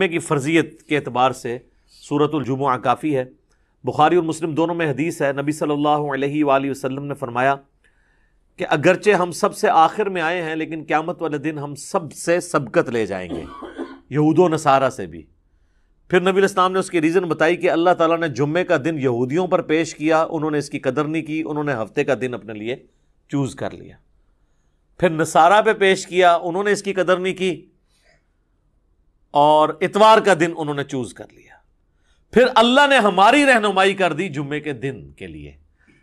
جمعے کی فرضیت کے اعتبار سے سورۃ الجمعہ کافی ہے۔ بخاری اور مسلم دونوں میں حدیث ہے، نبی صلی اللہ علیہ وآلہ وسلم نے فرمایا کہ اگرچہ ہم سب سے آخر میں آئے ہیں لیکن قیامت والے دن ہم سب سے سبقت لے جائیں گے، یہود و نصارہ سے بھی۔ پھر نبی علیہ السلام نے اس کی ریزن بتائی کہ اللہ تعالیٰ نے جمعے کا دن یہودیوں پر پیش کیا، انہوں نے اس کی قدر نہیں کی، انہوں نے ہفتے کا دن اپنے لیے چوز کر لیا۔ پھر نصارہ پہ پیش کیا، انہوں نے اس کی قدر نہیں کی اور اتوار کا دن انہوں نے چوز کر لیا۔ پھر اللہ نے ہماری رہنمائی کر دی جمعے کے دن کے لیے۔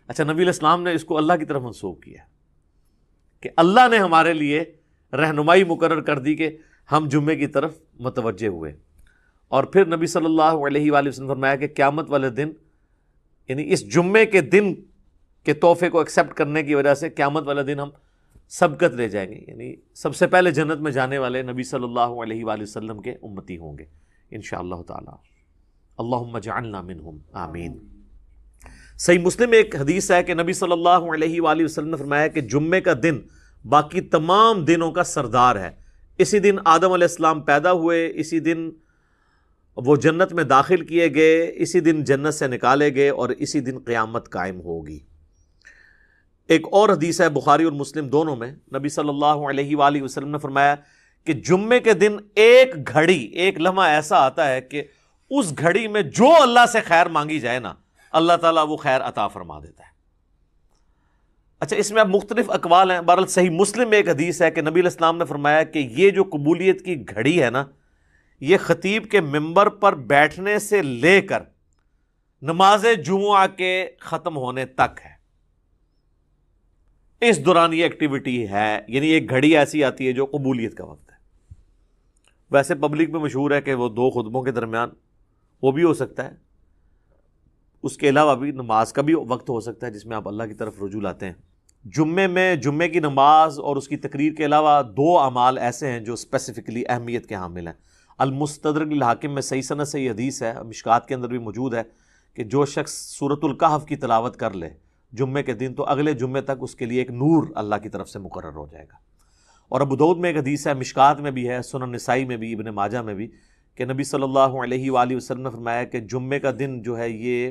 اچھا، نبی علیہ السلام نے اس کو اللہ کی طرف منسوب کیا کہ اللہ نے ہمارے لیے رہنمائی مقرر کر دی کہ ہم جمعے کی طرف متوجہ ہوئے۔ اور پھر نبی صلی اللہ علیہ وآلہ وسلم نے فرمایا کہ قیامت والے دن، یعنی اس جمعے کے دن کے تحفے کو ایکسیپٹ کرنے کی وجہ سے قیامت والے دن ہم سبقت لے جائیں گے، یعنی سب سے پہلے جنت میں جانے والے نبی صلی اللہ علیہ وآلہ وسلم کے امتی ہوں گے انشاءاللہ تعالی۔ اللہم اجعلنا منہم، آمین۔ صحیح مسلم میں ایک حدیث ہے کہ نبی صلی اللہ علیہ وآلہ وسلم نے فرمایا کہ جمعے کا دن باقی تمام دنوں کا سردار ہے۔ اسی دن آدم علیہ السلام پیدا ہوئے، اسی دن وہ جنت میں داخل کیے گئے، اسی دن جنت سے نکالے گئے اور اسی دن قیامت قائم ہوگی۔ ایک اور حدیث ہے بخاری اور مسلم دونوں میں، نبی صلی اللہ علیہ وآلہ وسلم نے فرمایا کہ جمعے کے دن ایک گھڑی، ایک لمحہ ایسا آتا ہے کہ اس گھڑی میں جو اللہ سے خیر مانگی جائے نا، اللہ تعالیٰ وہ خیر عطا فرما دیتا ہے۔ اچھا، اس میں اب مختلف اقوال ہیں۔ بہرحال صحیح مسلم میں ایک حدیث ہے کہ نبی علیہ السلام نے فرمایا کہ یہ جو قبولیت کی گھڑی ہے نا، یہ خطیب کے ممبر پر بیٹھنے سے لے کر نماز جمعہ کے ختم ہونے تک ہے۔ اس دوران یہ ایکٹیویٹی ہے، یعنی ایک گھڑی ایسی آتی ہے جو قبولیت کا وقت ہے۔ ویسے پبلک میں مشہور ہے کہ وہ دو خطبوں کے درمیان وہ بھی ہو سکتا ہے، اس کے علاوہ بھی نماز کا بھی وقت ہو سکتا ہے جس میں آپ اللہ کی طرف رجوع لاتے ہیں۔ جمعے میں جمعے کی نماز اور اس کی تقریر کے علاوہ دو اعمال ایسے ہیں جو اسپیسیفکلی اہمیت کے حامل ہیں۔ المستدرک للحاکم میں صحیح سند سے یہ حدیث ہے، مشکات کے اندر بھی موجود ہے، کہ جو شخص سورۃ الکہف کی تلاوت کر لے جمعے کے دن تو اگلے جمعے تک اس کے لیے ایک نور اللہ کی طرف سے مقرر ہو جائے گا۔ اور ابو داؤد میں ایک حدیث ہے، مشکات میں بھی ہے، سنن نسائی میں بھی، ابن ماجہ میں بھی، کہ نبی صلی اللہ علیہ وآلہ وسلم نے فرمایا کہ جمعے کا دن جو ہے یہ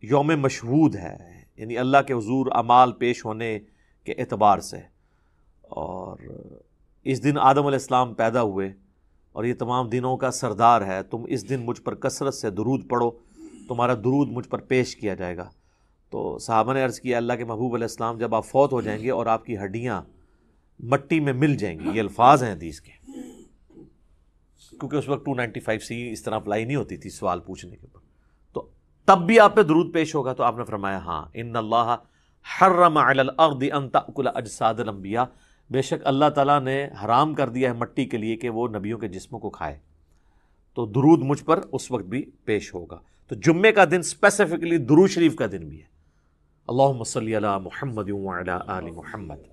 یوم مشہود ہے، یعنی اللہ کے حضور اعمال پیش ہونے کے اعتبار سے، اور اس دن آدم علیہ السلام پیدا ہوئے اور یہ تمام دنوں کا سردار ہے۔ تم اس دن مجھ پر کثرت سے درود پڑھو، تمہارا درود مجھ پر پیش کیا جائے گا۔ تو صحابہ نے عرض کیا، اللہ کے محبوب علیہ السلام جب آپ فوت ہو جائیں گے اور آپ کی ہڈیاں مٹی میں مل جائیں گی، یہ الفاظ ہیں حدیث کے، کیونکہ اس وقت 295 اس طرح اپلائی نہیں ہوتی تھی سوال پوچھنے کے اوپر، تو تب بھی آپ پہ درود پیش ہوگا۔ تو آپ نے فرمایا ہاں، ان اللہ حرم علی الارض ان تأکل اجساد الانبیاء، بے شک اللہ تعالیٰ نے حرام کر دیا ہے مٹی کے لیے کہ وہ نبیوں کے جسموں کو کھائے، تو درود مجھ پر اس وقت بھی پیش ہوگا۔ تو جمعے کا دن اسپیسیفکلی درود شریف کا دن بھی ہے۔ اللہم صلی علی محمد وعلی آل محمد۔